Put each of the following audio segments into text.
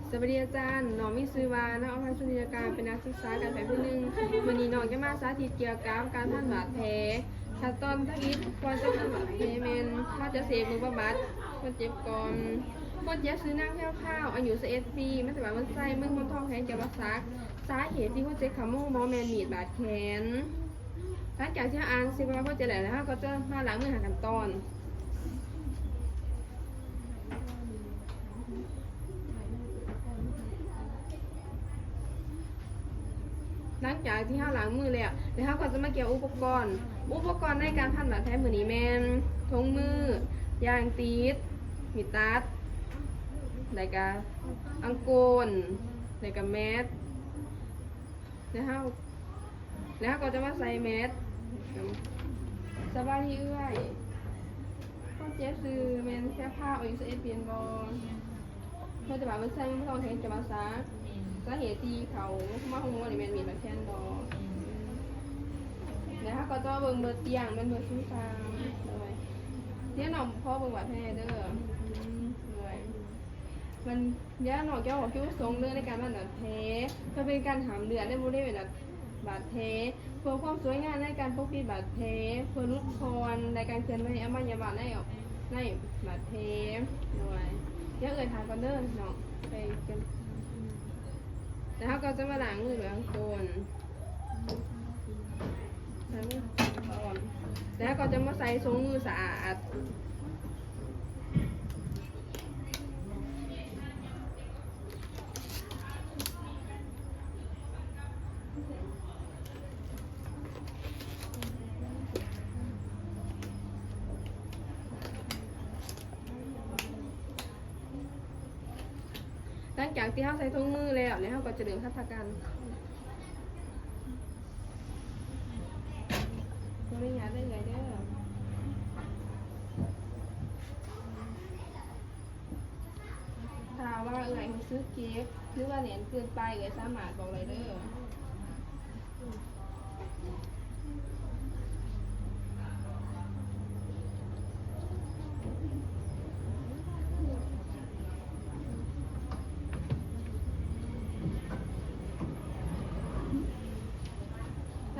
สวัสดีอาจารย์น้องมิซื้อวานักอภัยสุนิยการเป็นนักศึกษาการแพทย์ผู้หนึ่งวันนี้น้องจะมาสาธิตเกี่ยวกับการพันบาดแผลขั้นตอนที่ควรจะพันบาดแผลเมนถ้าจะเสพหรือบำบัดคนเจ็บก่อนคนเจ็บซื้อนั่งข้าวอายุ11 ปีไม่สบายมันไส้มึงบนท้องแขนเกี่ยวกับซักสาเหตุที่คนเจ็บขามุ่งมอแมนมีดบาดแขนหลังจากที่อ่านสิบวันคนเจ็บแล้วก็จะมาล้างมือหากันตอนหลังจากที่เราล้างมือแล้วเดี๋ยวเราก็จะมาเกี่ยวอุปกรณ์ในการพันบาดแผลมือนี้แมนถุงมือยางตีดมีดตัดแล้วก็อังโกนแล้วก็แมสแล้วเราก็จะมาใส่แมสสบายที่เอื้อยก็เจ๊ซื้อแมนแค่ผ้าเอาอยู่11 เปลี่ยนบอลเพื่อจะแบบมันใส่ไม่ต้องใช้จะมาซักสาเหตุที่เขามาขโมยนี่มันมีแบบแค่นบอแล้วถ้าก็จะเบิ่งเบอร์เตียงมันเบอร์ซุ้มซางเลยเนี่ยหน่อพ่อเบิ่งบาดแผลเด้อเลยมันเนี่ยหน่อแก้วบอกคิ้วทรงเรื่องในการบาดแผลก็เป็นการหามเลือดในบริเวณบาดแผลเพื่อความสวยงามในการปกปิดบาดแผลเพื่อลดคอนในการเคลื่อนไหวอวัยวะในบาดแผลด้วยเดี๋ยวทานก่อนเด้อเนาะไปกันแล้วเขาก็จะมาล้างมือแบบโกนล้างมือก่อนแล้วก็จะมาใส่ทรงมือสะอาดหลังจากที่เขาใส่ถุงมือแล้วเขาก็จะเดินทัศการก็ไม่ยากได้เลยเด้อถ้าว่าซื้อเค้กหรือว่าเหรียญเกินไปสามารถบอกเลยเด้อ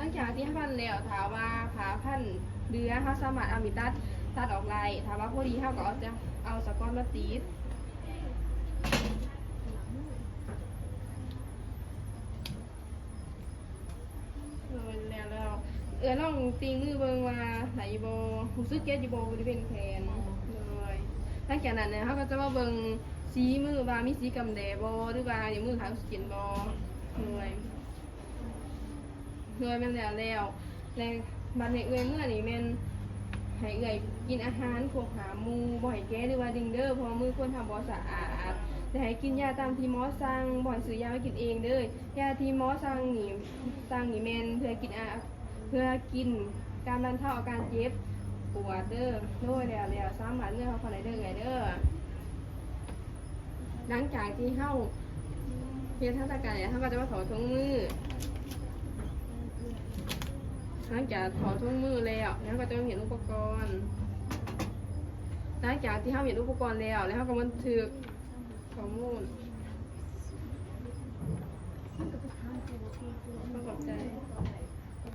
หลังจากที่พันแล้วถามว่าขาพันเดือเขาสามารถเอามีดตัดออกลายถามว่าพอดีเขาก็จะเอาสกอตมาตีดแล้วลองตีมือเบิ่งว่าไหนโบรู้สึกเก็ตอยู่โบริเวณแขนเลยหลังจากนั้นเนี่ยเขาก็จะมาเบิ่งสีมือว่ามีสีกำแดโบหรือว่าอย่างมือขาวสกินโบเลยมันแล้วบัดให้เอื้อยเมื่อนี่แม่นให้เอื้อยกินอาหารพวกหาหมูบ่อยแก้หรือว่าดึงเด้อเพราะมือควรทำบ่สะอาดแต่ให้กินยาตามที่หมอสั่งบ่อยซื้อยามากินเองเด้อยาที่หมอสั่งนี่แม่นเพื่อกินการบรรเทาอาการเจ็บปวดเด้อโดยแล้วสามารถเลือกเขาคนไหนเด้อไงเด้อหลังจากที่เฮาเฮ็ดทางการเนี่ยเฮาก็จะมาถอดถุงมือหลังจากถอดถุงมือแล้วก็จะเห็นอุปกรณ์หลังจากที่เขาเห็นอุปกรณ์แล้วเขาก็บันทึกข้อมูลต้องขอบใจ